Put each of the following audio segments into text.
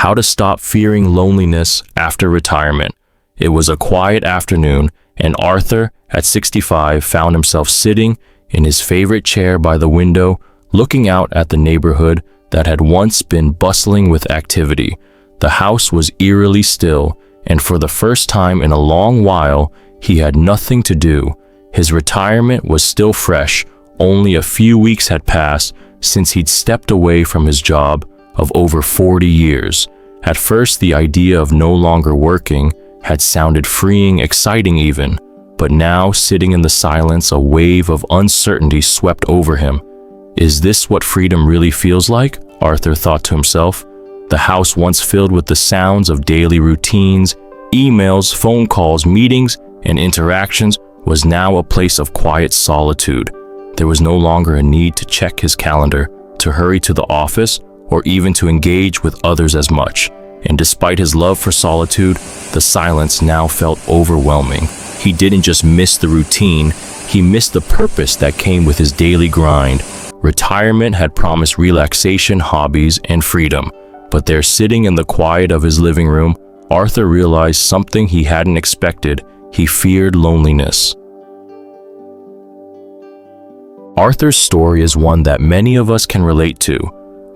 How to Stop Fearing Loneliness After Retirement. It was a quiet afternoon, and Arthur, at 65, found himself sitting in his favorite chair by the window, looking out at the neighborhood that had once been bustling with activity. The house was eerily still, and for the first time in a long while, he had nothing to do. His retirement was still fresh. Only a few weeks had passed since he'd stepped away from his job of over 40 years. At first, the idea of no longer working had sounded freeing, exciting even, but now, sitting in the silence, a wave of uncertainty swept over him. Is this what freedom really feels like? Arthur thought to himself. The house, once filled with the sounds of daily routines, emails, phone calls, meetings, and interactions, was now a place of quiet solitude. There was no longer a need to check his calendar, to hurry to the office, or even to engage with others as much. And despite his love for solitude, the silence now felt overwhelming. He didn't just miss the routine, he missed the purpose that came with his daily grind. Retirement had promised relaxation, hobbies, and freedom. But there, sitting in the quiet of his living room, Arthur realized something he hadn't expected. He feared loneliness. Arthur's story is one that many of us can relate to.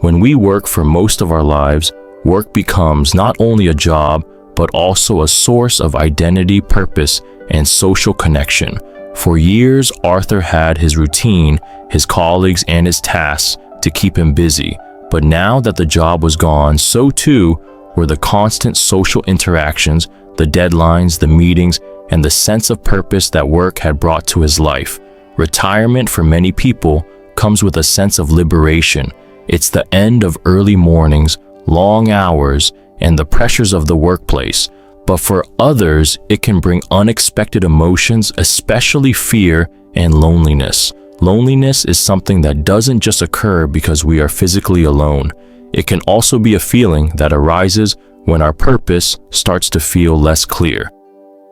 When we work for most of our lives, work becomes not only a job, but also a source of identity, purpose, and social connection. For years, Arthur had his routine, his colleagues, and his tasks to keep him busy. But now that the job was gone, so too were the constant social interactions, the deadlines, the meetings, and the sense of purpose that work had brought to his life. Retirement, for many people, comes with a sense of liberation. It's the end of early mornings, long hours, and the pressures of the workplace. But for others, it can bring unexpected emotions, especially fear and loneliness. Loneliness is something that doesn't just occur because we are physically alone. It can also be a feeling that arises when our purpose starts to feel less clear.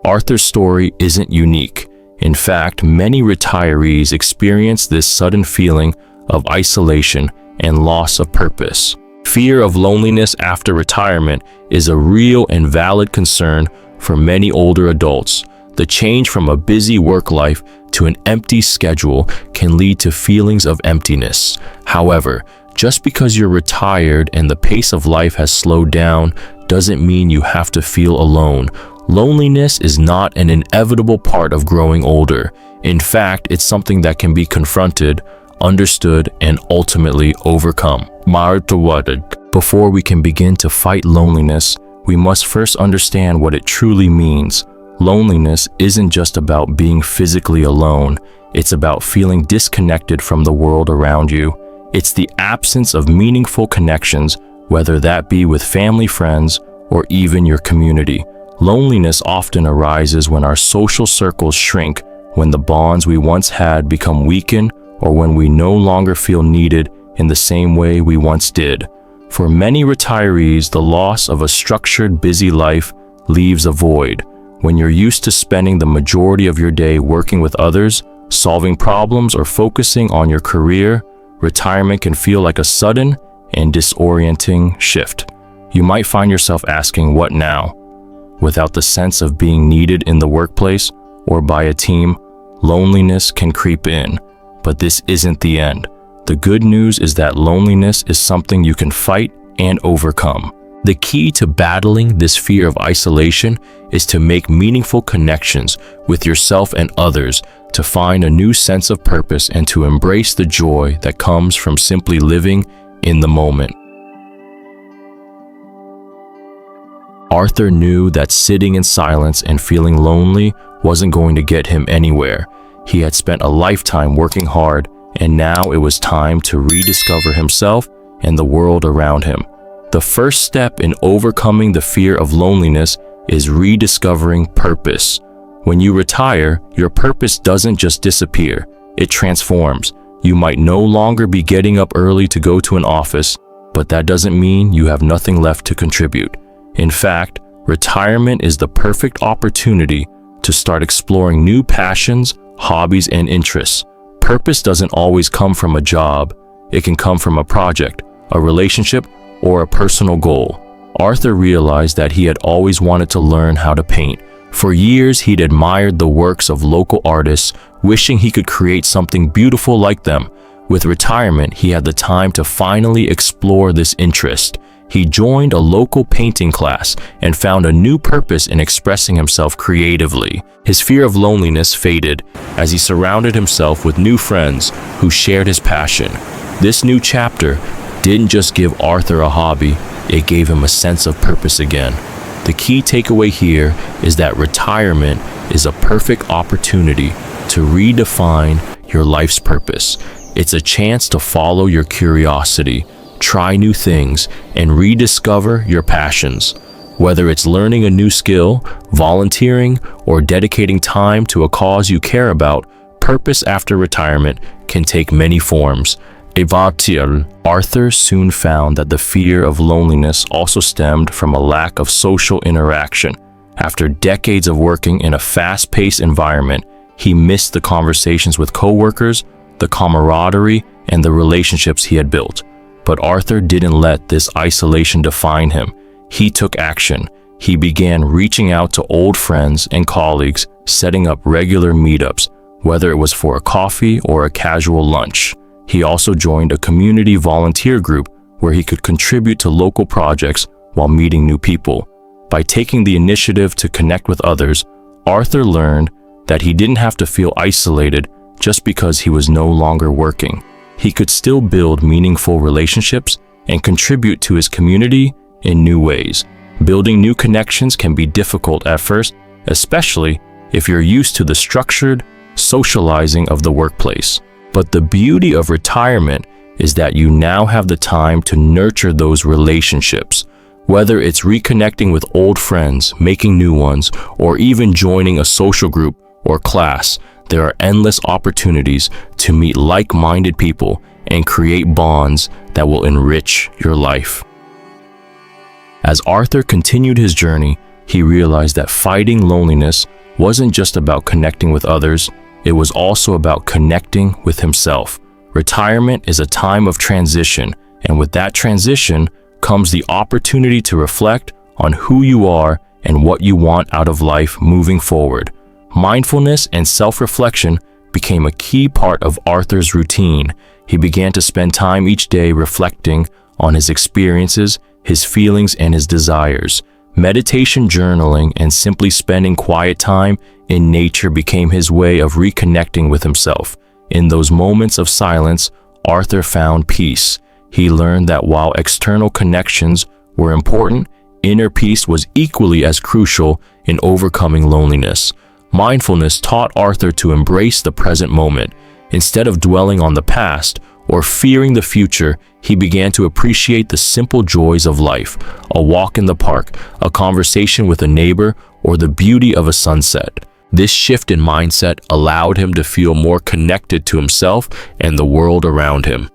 Arthur's story isn't unique. In fact, many retirees experience this sudden feeling of isolation and loss of purpose. Fear of loneliness after retirement is a real and valid concern for many older adults. The change from a busy work life to an empty schedule can lead to feelings of emptiness. However, just because you're retired and the pace of life has slowed down doesn't mean you have to feel alone. Loneliness is not an inevitable part of growing older. In fact, it's something that can be confronted, understood, and ultimately overcome. Before we can begin to fight loneliness, we must first understand what it truly means. Loneliness isn't just about being physically alone. It's about feeling disconnected from the world around you. It's the absence of meaningful connections, whether that be with family, friends, or even your community. Loneliness often arises when our social circles shrink, when the bonds we once had become weakened, or when we no longer feel needed in the same way we once did. For many retirees, the loss of a structured, busy life leaves a void. When you're used to spending the majority of your day working with others, solving problems, or focusing on your career, retirement can feel like a sudden and disorienting shift. You might find yourself asking, what now? Without the sense of being needed in the workplace or by a team, loneliness can creep in. But this isn't the end. The good news is that loneliness is something you can fight and overcome. The key to battling this fear of isolation is to make meaningful connections with yourself and others, to find a new sense of purpose, and to embrace the joy that comes from simply living in the moment. Arthur knew that sitting in silence and feeling lonely wasn't going to get him anywhere. He had spent a lifetime working hard, and now it was time to rediscover himself and the world around him. The first step in overcoming the fear of loneliness is rediscovering purpose. When you retire, your purpose doesn't just disappear, it transforms. You might no longer be getting up early to go to an office, but that doesn't mean you have nothing left to contribute. In fact, retirement is the perfect opportunity to start exploring new passions, hobbies, and interests. Purpose doesn't always come from a job. It can come from a project, a relationship, or a personal goal. Arthur realized that he had always wanted to learn how to paint. For years, he'd admired the works of local artists, wishing he could create something beautiful like them. With retirement, he had the time to finally explore this interest. He joined a local painting class and found a new purpose in expressing himself creatively. His fear of loneliness faded as he surrounded himself with new friends who shared his passion. This new chapter didn't just give Arthur a hobby, it gave him a sense of purpose again. The key takeaway here is that retirement is a perfect opportunity to redefine your life's purpose. It's a chance to follow your curiosity, try new things, and rediscover your passions. Whether it's learning a new skill, volunteering, or dedicating time to a cause you care about, purpose after retirement can take many forms. Arthur soon found that the fear of loneliness also stemmed from a lack of social interaction. After decades of working in a fast-paced environment, he missed the conversations with coworkers, the camaraderie, and the relationships he had built. But Arthur didn't let this isolation define him. He took action. He began reaching out to old friends and colleagues, setting up regular meetups, whether it was for a coffee or a casual lunch. He also joined a community volunteer group where he could contribute to local projects while meeting new people. By taking the initiative to connect with others, Arthur learned that he didn't have to feel isolated just because he was no longer working. He could still build meaningful relationships and contribute to his community in new ways. Building new connections can be difficult at first, especially if you're used to the structured socializing of the workplace. But the beauty of retirement is that you now have the time to nurture those relationships. Whether it's reconnecting with old friends, making new ones, or even joining a social group or class, there are endless opportunities to meet like-minded people and create bonds that will enrich your life. As Arthur continued his journey, he realized that fighting loneliness wasn't just about connecting with others, it was also about connecting with himself. Retirement is a time of transition, and with that transition comes the opportunity to reflect on who you are and what you want out of life moving forward. Mindfulness and self-reflection became a key part of Arthur's routine. He began to spend time each day reflecting on his experiences, his feelings, and his desires. Meditation, journaling, and simply spending quiet time in nature became his way of reconnecting with himself. In those moments of silence, Arthur found peace. He learned that while external connections were important, inner peace was equally as crucial in overcoming loneliness. Mindfulness taught Arthur to embrace the present moment. Instead of dwelling on the past or fearing the future, he began to appreciate the simple joys of life, a walk in the park, a conversation with a neighbor, or the beauty of a sunset. This shift in mindset allowed him to feel more connected to himself and the world around him.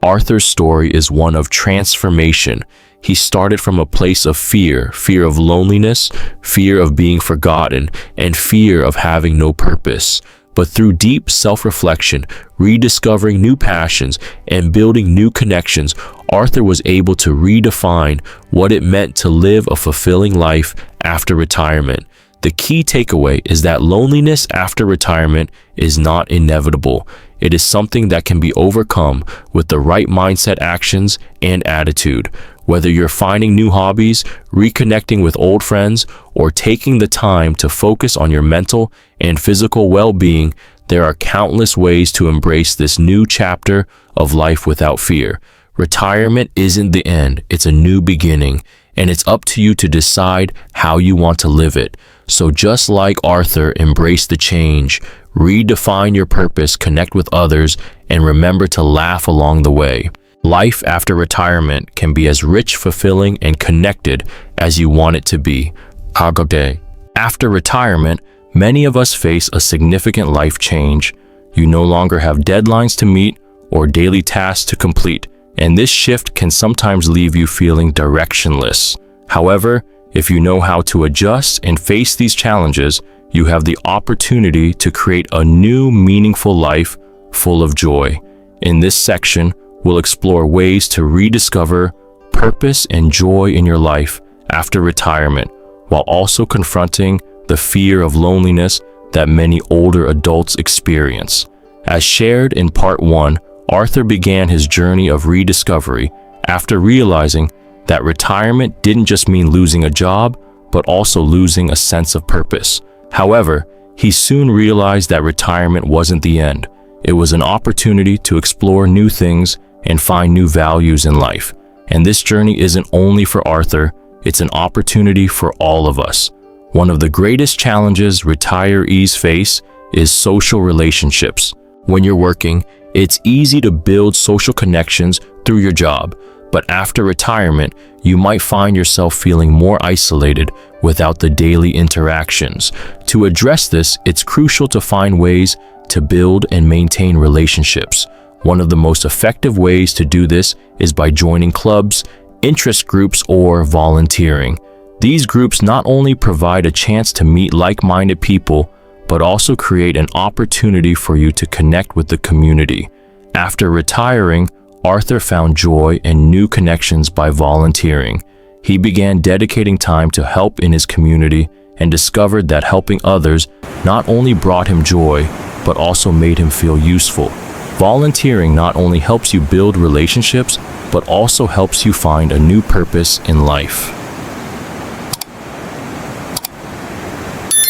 Arthur's story is one of transformation. He started from a place of fear of loneliness, fear of being forgotten, and fear of having no purpose. But through deep self-reflection, rediscovering new passions, and building new connections, Arthur was able to redefine what it meant to live a fulfilling life after retirement. The key takeaway is that loneliness after retirement is not inevitable. It is something that can be overcome with the right mindset, actions, and attitude. Whether you're finding new hobbies, reconnecting with old friends, or taking the time to focus on your mental and physical well-being, there are countless ways to embrace this new chapter of life without fear. Retirement isn't the end, it's a new beginning, and it's up to you to decide how you want to live it. So just like Arthur, embrace the change, redefine your purpose, connect with others, and remember to laugh along the way. Life after retirement can be as rich, fulfilling, and connected as you want it to be. After retirement, many of us face a significant life change. You no longer have deadlines to meet or daily tasks to complete, and this shift can sometimes leave you feeling directionless. However, if you know how to adjust and face these challenges, you have the opportunity to create a new, meaningful life full of joy. In this section, we'll explore ways to rediscover purpose and joy in your life after retirement, while also confronting the fear of loneliness that many older adults experience. As shared in part 1, Arthur began his journey of rediscovery after realizing that retirement didn't just mean losing a job, but also losing a sense of purpose. However, he soon realized that retirement wasn't the end. It was an opportunity to explore new things and find new values in life. And this journey isn't only for Arthur, it's an opportunity for all of us. One of the greatest challenges retirees face is social relationships. When you're working, it's easy to build social connections through your job, but after retirement, you might find yourself feeling more isolated without the daily interactions. To address this, it's crucial to find ways to build and maintain relationships. One of the most effective ways to do this is by joining clubs, interest groups, or volunteering. These groups not only provide a chance to meet like-minded people, but also create an opportunity for you to connect with the community. After retiring, Arthur found joy and new connections by volunteering. He began dedicating time to help in his community and discovered that helping others not only brought him joy, but also made him feel useful. Volunteering not only helps you build relationships, but also helps you find a new purpose in life.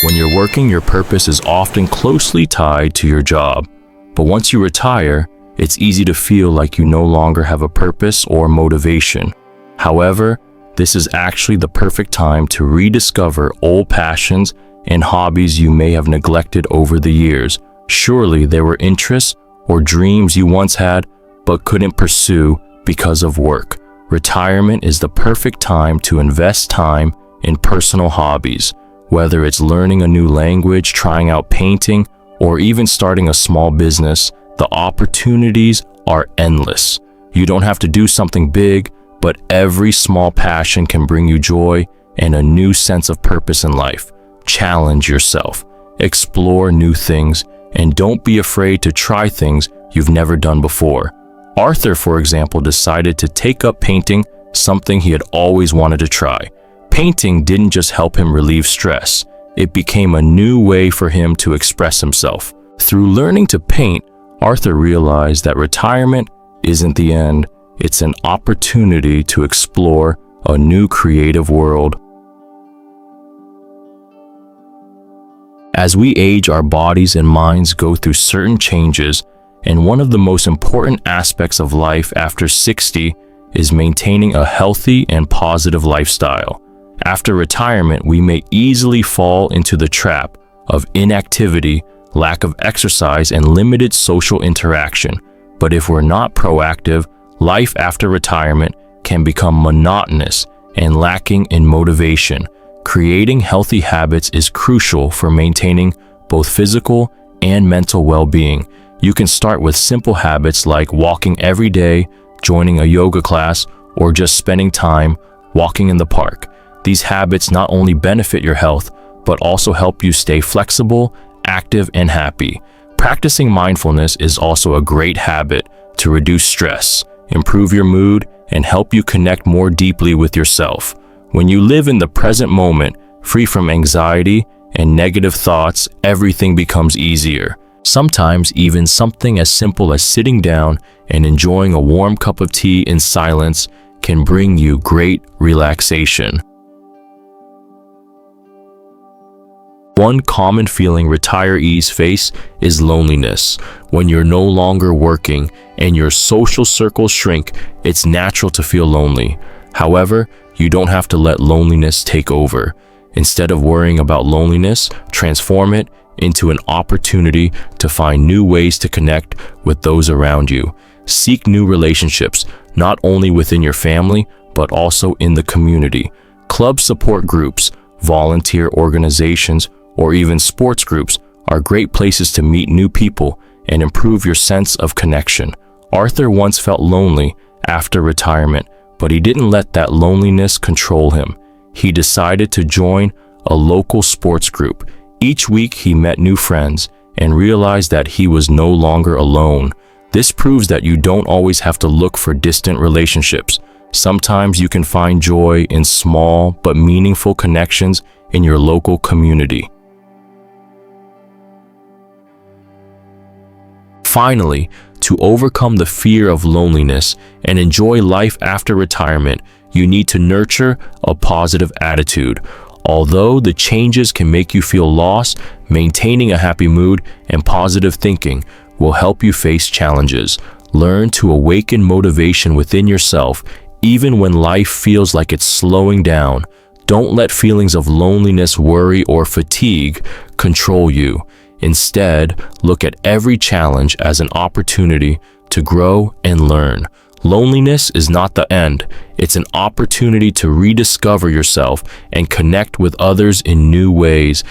When you're working, your purpose is often closely tied to your job. But once you retire, it's easy to feel like you no longer have a purpose or motivation. However, this is actually the perfect time to rediscover old passions and hobbies you may have neglected over the years. Surely there were interests or dreams you once had but couldn't pursue because of work. Retirement is the perfect time to invest time in personal hobbies. Whether it's learning a new language, trying out painting, or even starting a small business, the opportunities are endless. You don't have to do something big, but every small passion can bring you joy and a new sense of purpose in life. Challenge yourself, explore new things, and don't be afraid to try things you've never done before. Arthur, for example, decided to take up painting, something he had always wanted to try. Painting didn't just help him relieve stress, it became a new way for him to express himself. Through learning to paint, Arthur realized that retirement isn't the end, it's an opportunity to explore a new creative world. As we age, our bodies and minds go through certain changes, and one of the most important aspects of life after 60 is maintaining a healthy and positive lifestyle. After retirement, we may easily fall into the trap of inactivity, lack of exercise, and limited social interaction. But if we're not proactive, life after retirement can become monotonous and lacking in motivation. Creating healthy habits is crucial for maintaining both physical and mental well-being. You can start with simple habits like walking every day, joining a yoga class, or just spending time walking in the park. These habits not only benefit your health, but also help you stay flexible, active, and happy. Practicing mindfulness is also a great habit to reduce stress, improve your mood, and help you connect more deeply with yourself. When you live in the present moment, free from anxiety and negative thoughts, everything becomes easier. Sometimes even something as simple as sitting down and enjoying a warm cup of tea in silence can bring you great relaxation. One common feeling retirees face is loneliness. When you're no longer working and your social circles shrink, it's natural to feel lonely. However, you don't have to let loneliness take over. Instead of worrying about loneliness, transform it into an opportunity to find new ways to connect with those around you. Seek new relationships, not only within your family, but also in the community. Club support groups, volunteer organizations, or even sports groups are great places to meet new people and improve your sense of connection. Arthur once felt lonely after retirement, but he didn't let that loneliness control him. He decided to join a local sports group. Each week he met new friends and realized that he was no longer alone. This proves that you don't always have to look for distant relationships. Sometimes you can find joy in small but meaningful connections in your local community. Finally, to overcome the fear of loneliness and enjoy life after retirement, you need to nurture a positive attitude. Although the changes can make you feel lost, maintaining a happy mood and positive thinking will help you face challenges. Learn to awaken motivation within yourself, even when life feels like it's slowing down. Don't let feelings of loneliness, worry, or fatigue control you. Instead, look at every challenge as an opportunity to grow and learn. Loneliness is not the end. It's an opportunity to rediscover yourself and connect with others in new ways.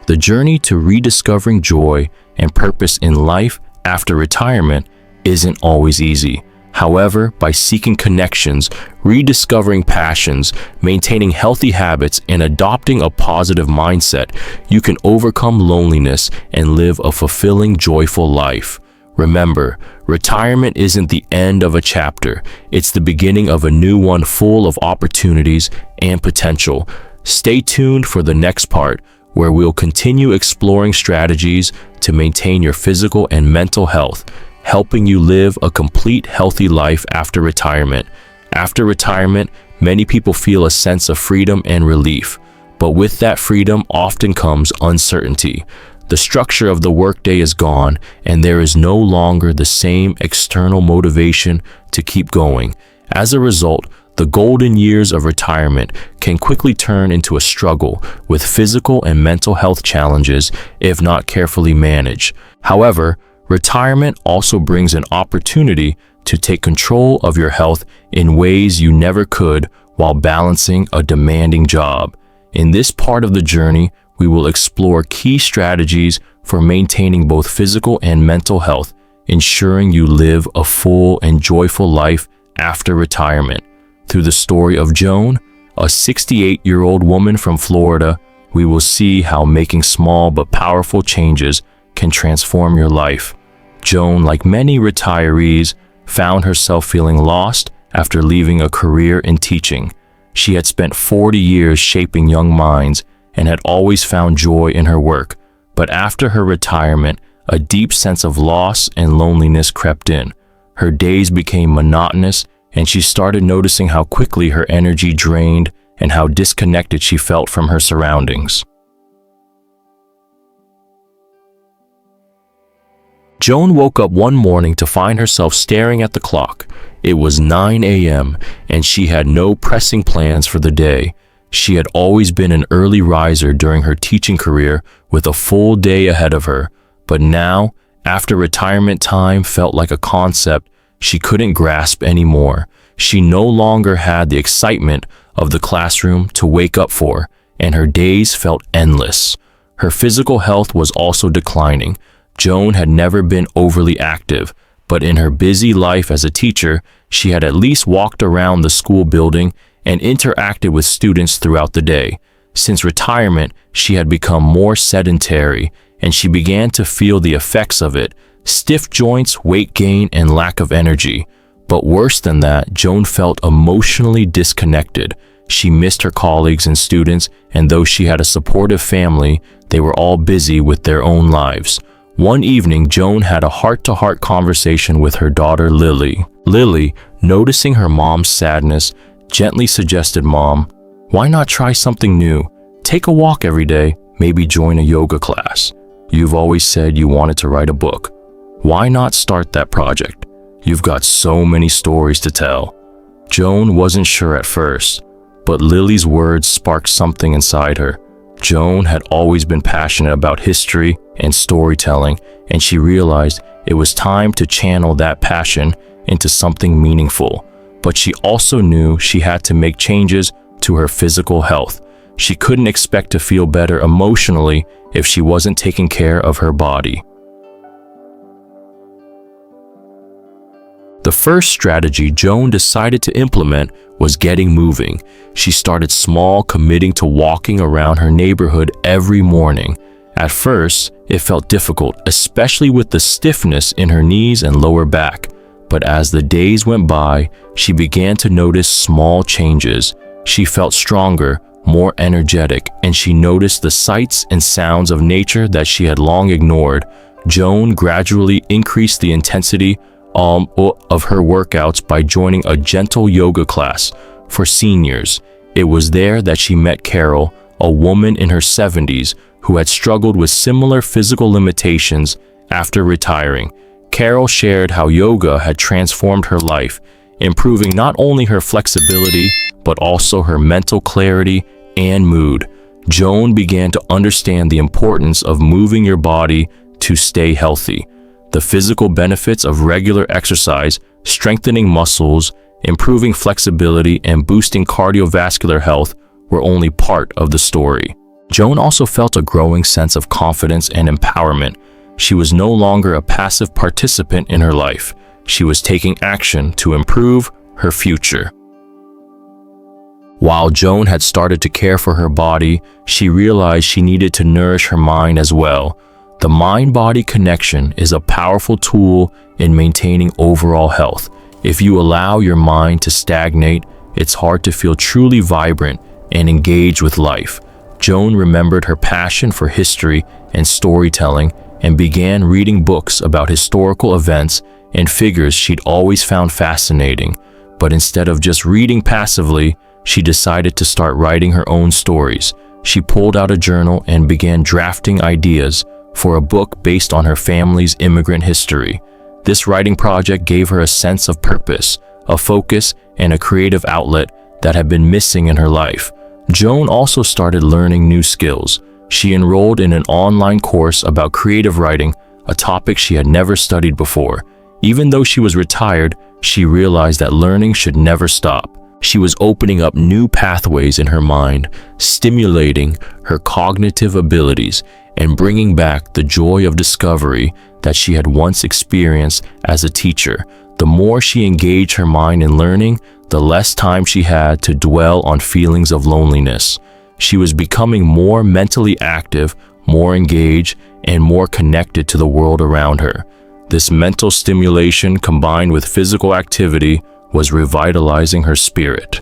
The journey to rediscovering joy and purpose in life after retirement isn't always easy. However, by seeking connections, rediscovering passions, maintaining healthy habits, and adopting a positive mindset, you can overcome loneliness and live a fulfilling, joyful life. Remember, retirement isn't the end of a chapter. It's the beginning of a new one full of opportunities and potential. Stay tuned for the next part, where we'll continue exploring strategies to maintain your physical and mental health, helping you live a complete, healthy life after retirement. After retirement, many people feel a sense of freedom and relief, but with that freedom often comes uncertainty. The structure of the workday is gone, and there is no longer the same external motivation to keep going. As a result, the golden years of retirement can quickly turn into a struggle with physical and mental health challenges if not carefully managed. However, retirement also brings an opportunity to take control of your health in ways you never could while balancing a demanding job. In this part of the journey, we will explore key strategies for maintaining both physical and mental health, ensuring you live a full and joyful life after retirement. Through the story of Joan, a 68-year-old woman from Florida, we will see how making small but powerful changes can transform your life. Joan, like many retirees, found herself feeling lost after leaving a career in teaching. She had spent 40 years shaping young minds and had always found joy in her work. But after her retirement, a deep sense of loss and loneliness crept in. Her days became monotonous, and she started noticing how quickly her energy drained and how disconnected she felt from her surroundings. Joan woke up one morning to find herself staring at the clock. It was 9 a.m., and she had no pressing plans for the day. She had always been an early riser during her teaching career with a full day ahead of her, but now, after retirement, time felt like a concept she couldn't grasp anymore. She no longer had the excitement of the classroom to wake up for, and her days felt endless. Her physical health was also declining. Joan had never been overly active, but in her busy life as a teacher, she had at least walked around the school building and interacted with students throughout the day. Since retirement, she had become more sedentary, and she began to feel the effects of it: stiff joints, weight gain, and lack of energy. But worse than that, Joan felt emotionally disconnected. She missed her colleagues and students, and though she had a supportive family, they were all busy with their own lives. One evening, Joan had a heart-to-heart conversation with her daughter, Lily. Lily, noticing her mom's sadness, gently suggested, "Mom, why not try something new? Take a walk every day, maybe join a yoga class. You've always said you wanted to write a book. Why not start that project? You've got so many stories to tell." Joan wasn't sure at first, but Lily's words sparked something inside her. Joan had always been passionate about history and storytelling, and she realized it was time to channel that passion into something meaningful. But she also knew she had to make changes to her physical health. She couldn't expect to feel better emotionally if she wasn't taking care of her body. The first strategy Joan decided to implement was getting moving. She started small, committing to walking around her neighborhood every morning. At first, it felt difficult, especially with the stiffness in her knees and lower back. But as the days went by, she began to notice small changes. She felt stronger, more energetic, and she noticed the sights and sounds of nature that she had long ignored. Joan gradually increased the intensity of her workouts by joining a gentle yoga class for seniors. It was there that she met Carol, a woman in her 70s who had struggled with similar physical limitations after retiring. Carol shared how yoga had transformed her life, improving not only her flexibility, but also her mental clarity and mood. Joan began to understand the importance of moving your body to stay healthy. The physical benefits of regular exercise, strengthening muscles, improving flexibility, and boosting cardiovascular health were only part of the story. Joan also felt a growing sense of confidence and empowerment. She was no longer a passive participant in her life. She was taking action to improve her future. While Joan had started to care for her body, she realized she needed to nourish her mind as well. The mind-body connection is a powerful tool in maintaining overall health. If you allow your mind to stagnate, it's hard to feel truly vibrant and engaged with life. Joan remembered her passion for history and storytelling and began reading books about historical events and figures she'd always found fascinating. But instead of just reading passively, she decided to start writing her own stories. She pulled out a journal and began drafting ideas for a book based on her family's immigrant history. This writing project gave her a sense of purpose, a focus, and a creative outlet that had been missing in her life. Joan also started learning new skills. She enrolled in an online course about creative writing, a topic she had never studied before. Even though she was retired, she realized that learning should never stop. She was opening up new pathways in her mind, stimulating her cognitive abilities, and bringing back the joy of discovery that she had once experienced as a teacher. The more she engaged her mind in learning, the less time she had to dwell on feelings of loneliness. She was becoming more mentally active, more engaged, and more connected to the world around her. This mental stimulation combined with physical activity was revitalizing her spirit.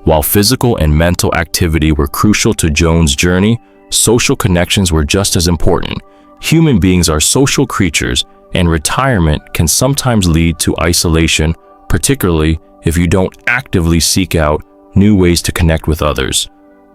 While physical and mental activity were crucial to Joan's journey, social connections were just as important. Human beings are social creatures, and retirement can sometimes lead to isolation, particularly if you don't actively seek out new ways to connect with others.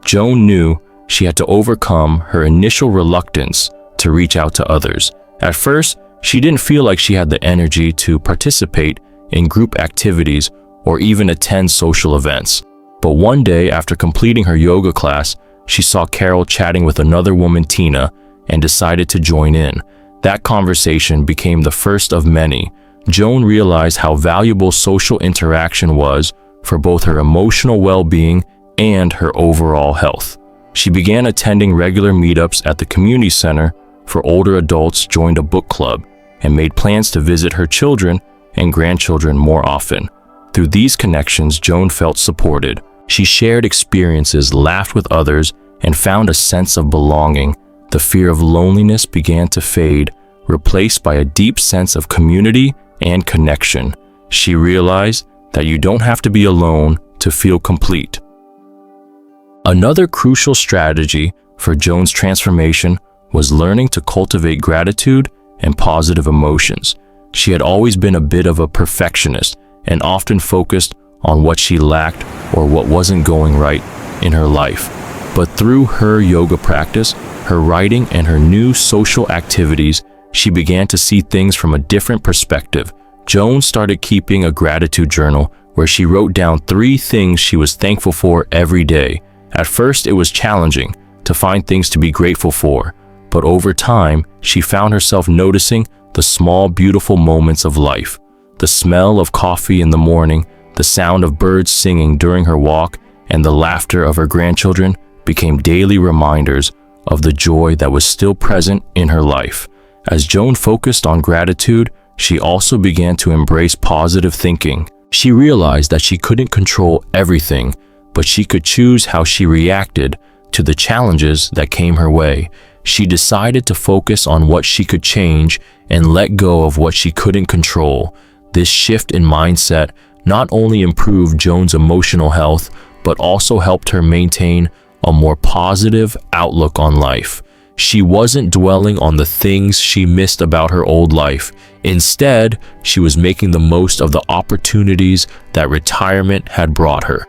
Joan knew she had to overcome her initial reluctance to reach out to others. At first, she didn't feel like she had the energy to participate in group activities or even attend social events. But one day, after completing her yoga class, she saw Carol chatting with another woman, Tina, and decided to join in. That conversation became the first of many. Joan realized how valuable social interaction was for both her emotional well-being and her overall health. She began attending regular meetups at the community center for older adults, joined a book club, and made plans to visit her children and grandchildren more often. Through these connections, Joan felt supported. She shared experiences, laughed with others, and found a sense of belonging. The fear of loneliness began to fade, replaced by a deep sense of community and connection. She realized that you don't have to be alone to feel complete. Another crucial strategy for Joan's transformation was learning to cultivate gratitude and positive emotions. She had always been a bit of a perfectionist and often focused on what she lacked or what wasn't going right in her life. But through her yoga practice, her writing, and her new social activities, she began to see things from a different perspective. Joan started keeping a gratitude journal where she wrote down 3 things she was thankful for every day. At first, it was challenging to find things to be grateful for, but over time, she found herself noticing the small, beautiful moments of life. The smell of coffee in the morning, the sound of birds singing during her walk, and the laughter of her grandchildren became daily reminders of the joy that was still present in her life. As Joan focused on gratitude, she also began to embrace positive thinking. She realized that she couldn't control everything, but she could choose how she reacted to the challenges that came her way. She decided to focus on what she could change and let go of what she couldn't control. This shift in mindset not only improved Joan's emotional health, but also helped her maintain a more positive outlook on life. She wasn't dwelling on the things she missed about her old life. Instead, she was making the most of the opportunities that retirement had brought her.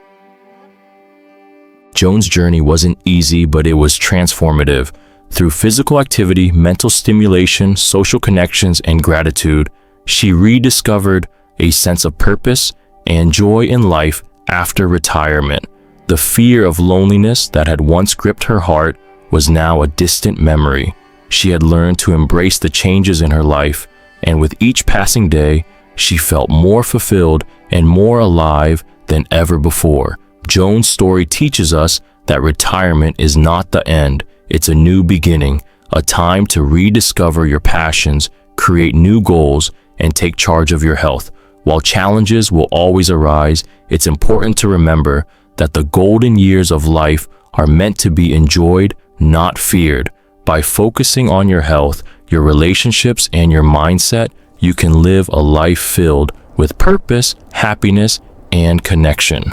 Joan's journey wasn't easy, but it was transformative. Through physical activity, mental stimulation, social connections, and gratitude, she rediscovered a sense of purpose and joy in life after retirement. The fear of loneliness that had once gripped her heart was now a distant memory. She had learned to embrace the changes in her life, and with each passing day, she felt more fulfilled and more alive than ever before. Joan's story teaches us that retirement is not the end, it's a new beginning, a time to rediscover your passions, create new goals, and take charge of your health. While challenges will always arise, it's important to remember that the golden years of life are meant to be enjoyed, not feared. By focusing on your health, your relationships, and your mindset, you can live a life filled with purpose, happiness, and connection.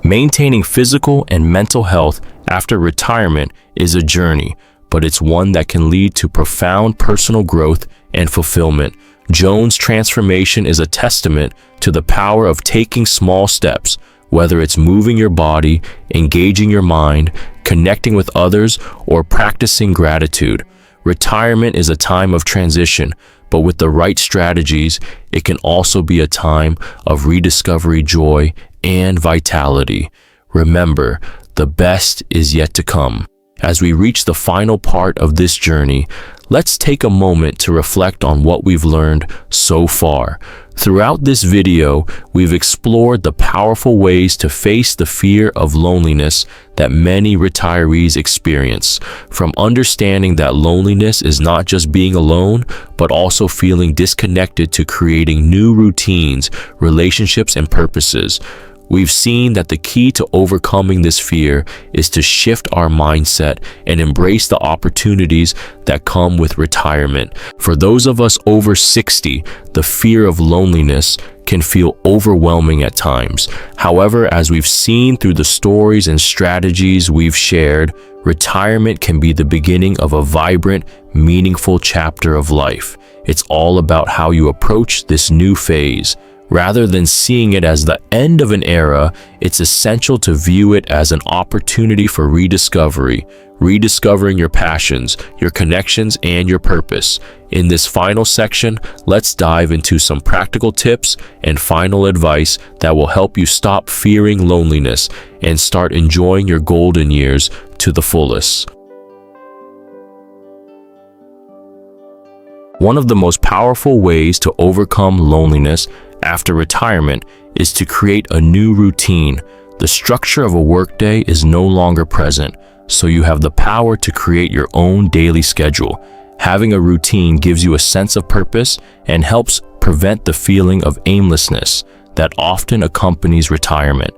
Maintaining physical and mental health after retirement is a journey, but it's one that can lead to profound personal growth and fulfillment. Joan's transformation is a testament to the power of taking small steps, whether it's moving your body, engaging your mind, connecting with others, or practicing gratitude. Retirement is a time of transition, but with the right strategies, it can also be a time of rediscovery, joy, and vitality. Remember, the best is yet to come. As we reach the final part of this journey, let's take a moment to reflect on what we've learned so far. Throughout this video, we've explored the powerful ways to face the fear of loneliness that many retirees experience. From understanding that loneliness is not just being alone, but also feeling disconnected, to creating new routines, relationships, and purposes. We've seen that the key to overcoming this fear is to shift our mindset and embrace the opportunities that come with retirement. For those of us over 60, the fear of loneliness can feel overwhelming at times. However, as we've seen through the stories and strategies we've shared, retirement can be the beginning of a vibrant, meaningful chapter of life. It's all about how you approach this new phase. Rather than seeing it as the end of an era, it's essential to view it as an opportunity for rediscovery, rediscovering your passions, your connections, and your purpose. In this final section, let's dive into some practical tips and final advice that will help you stop fearing loneliness and start enjoying your golden years to the fullest. One of the most powerful ways to overcome loneliness after retirement is to create a new routine. The structure of a workday is no longer present, so you have the power to create your own daily schedule. Having a routine gives you a sense of purpose and helps prevent the feeling of aimlessness that often accompanies retirement.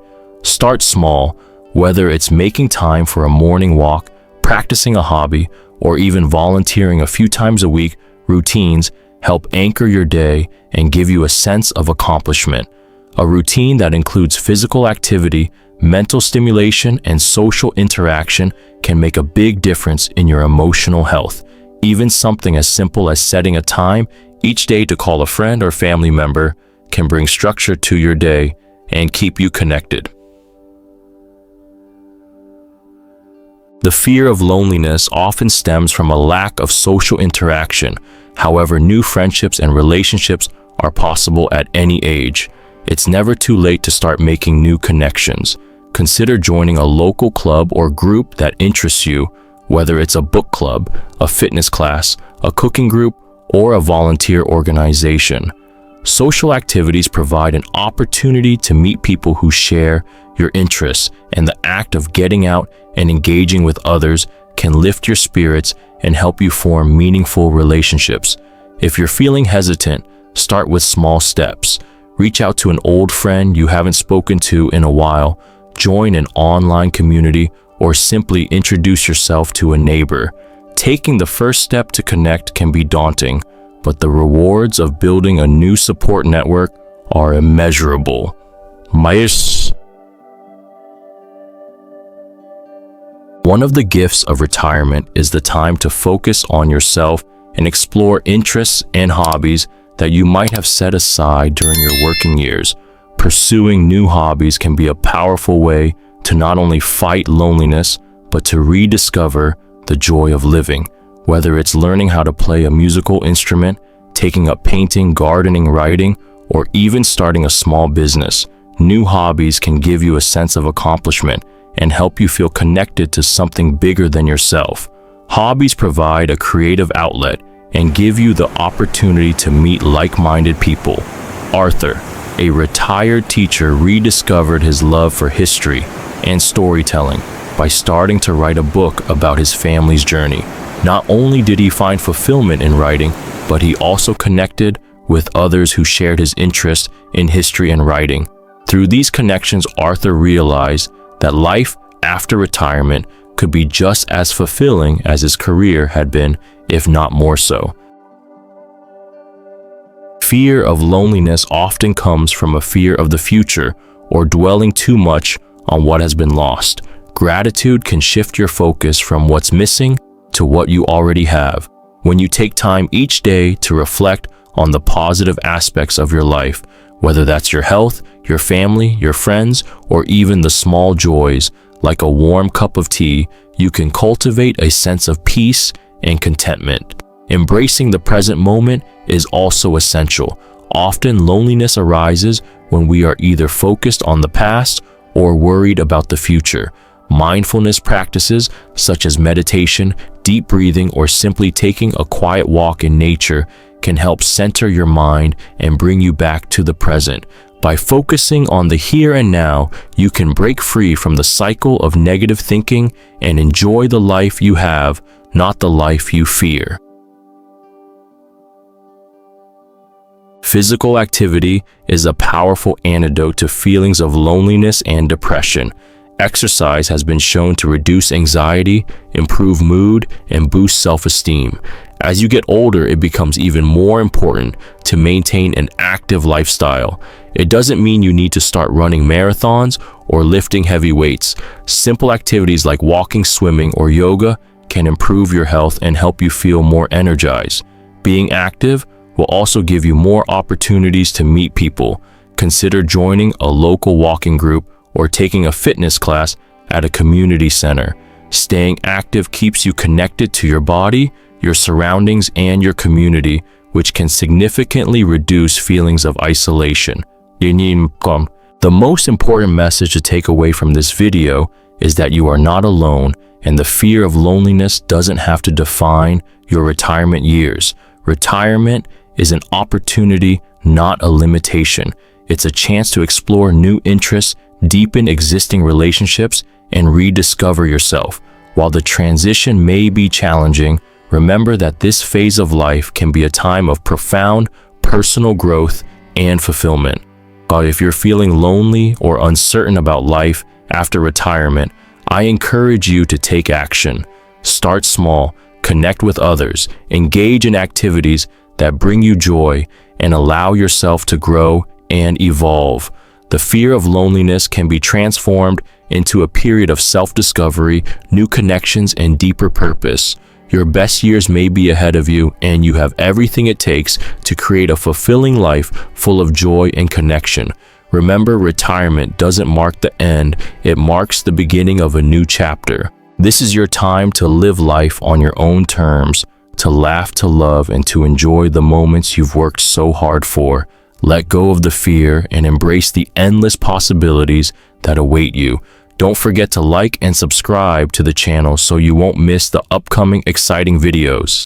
Start small, whether it's making time for a morning walk, practicing a hobby, or even volunteering a few times a week. Routines help anchor your day and give you a sense of accomplishment. A routine that includes physical activity, mental stimulation, and social interaction can make a big difference in your emotional health. Even something as simple as setting a time each day to call a friend or family member can bring structure to your day and keep you connected. The fear of loneliness often stems from a lack of social interaction. However, new friendships and relationships are possible at any age. It's never too late to start making new connections. Consider joining a local club or group that interests you, whether it's a book club, a fitness class, a cooking group, or a volunteer organization. Social activities provide an opportunity to meet people who share your interests, and the act of getting out and engaging with others can lift your spirits and help you form meaningful relationships. If you're feeling hesitant, start with small steps. Reach out to an old friend you haven't spoken to in a while, join an online community, or simply introduce yourself to a neighbor. Taking the first step to connect can be daunting, but the rewards of building a new support network are immeasurable. One of the gifts of retirement is the time to focus on yourself and explore interests and hobbies that you might have set aside during your working years. Pursuing new hobbies can be a powerful way to not only fight loneliness, but to rediscover the joy of living. Whether it's learning how to play a musical instrument, taking up painting, gardening, writing, or even starting a small business, new hobbies can give you a sense of accomplishment and help you feel connected to something bigger than yourself. Hobbies provide a creative outlet and give you the opportunity to meet like-minded people. Arthur, a retired teacher, rediscovered his love for history and storytelling by starting to write a book about his family's journey. Not only did he find fulfillment in writing, but he also connected with others who shared his interest in history and writing. Through these connections, Arthur realized that life after retirement could be just as fulfilling as his career had been, if not more so. Fear of loneliness often comes from a fear of the future or dwelling too much on what has been lost. Gratitude can shift your focus from what's missing to what you already have. When you take time each day to reflect on the positive aspects of your life, whether that's your health, your family, your friends, or even the small joys like a warm cup of tea, you can cultivate a sense of peace and contentment. Embracing the present moment is also essential. Often loneliness arises when we are either focused on the past or worried about the future. Mindfulness practices such as meditation, deep breathing, or simply taking a quiet walk in nature can help center your mind and bring you back to the present. By focusing on the here and now, you can break free from the cycle of negative thinking and enjoy the life you have, not the life you fear. Physical activity is a powerful antidote to feelings of loneliness and depression. Exercise has been shown to reduce anxiety, improve mood, and boost self-esteem. As you get older, it becomes even more important to maintain an active lifestyle. It doesn't mean you need to start running marathons or lifting heavy weights. Simple activities like walking, swimming, or yoga can improve your health and help you feel more energized. Being active will also give you more opportunities to meet people. Consider joining a local walking group or taking a fitness class at a community center. Staying active keeps you connected to your body, your surroundings, and your community, which can significantly reduce feelings of isolation. The most important message to take away from this video is that you are not alone, and the fear of loneliness doesn't have to define your retirement years. Retirement is an opportunity, not a limitation. It's a chance to explore new interests, deepen existing relationships, and rediscover yourself. While the transition may be challenging, remember that this phase of life can be a time of profound personal growth and fulfillment. But if you're feeling lonely or uncertain about life after retirement, I encourage you to take action. Start small, connect with others, engage in activities that bring you joy, and allow yourself to grow and evolve. The fear of loneliness can be transformed into a period of self-discovery, new connections, and deeper purpose. Your best years may be ahead of you, and you have everything it takes to create a fulfilling life full of joy and connection. Remember, retirement doesn't mark the end, it marks the beginning of a new chapter. This is your time to live life on your own terms, to laugh, to love, and to enjoy the moments you've worked so hard for. Let go of the fear and embrace the endless possibilities that await you. Don't forget to like and subscribe to the channel so you won't miss the upcoming exciting videos.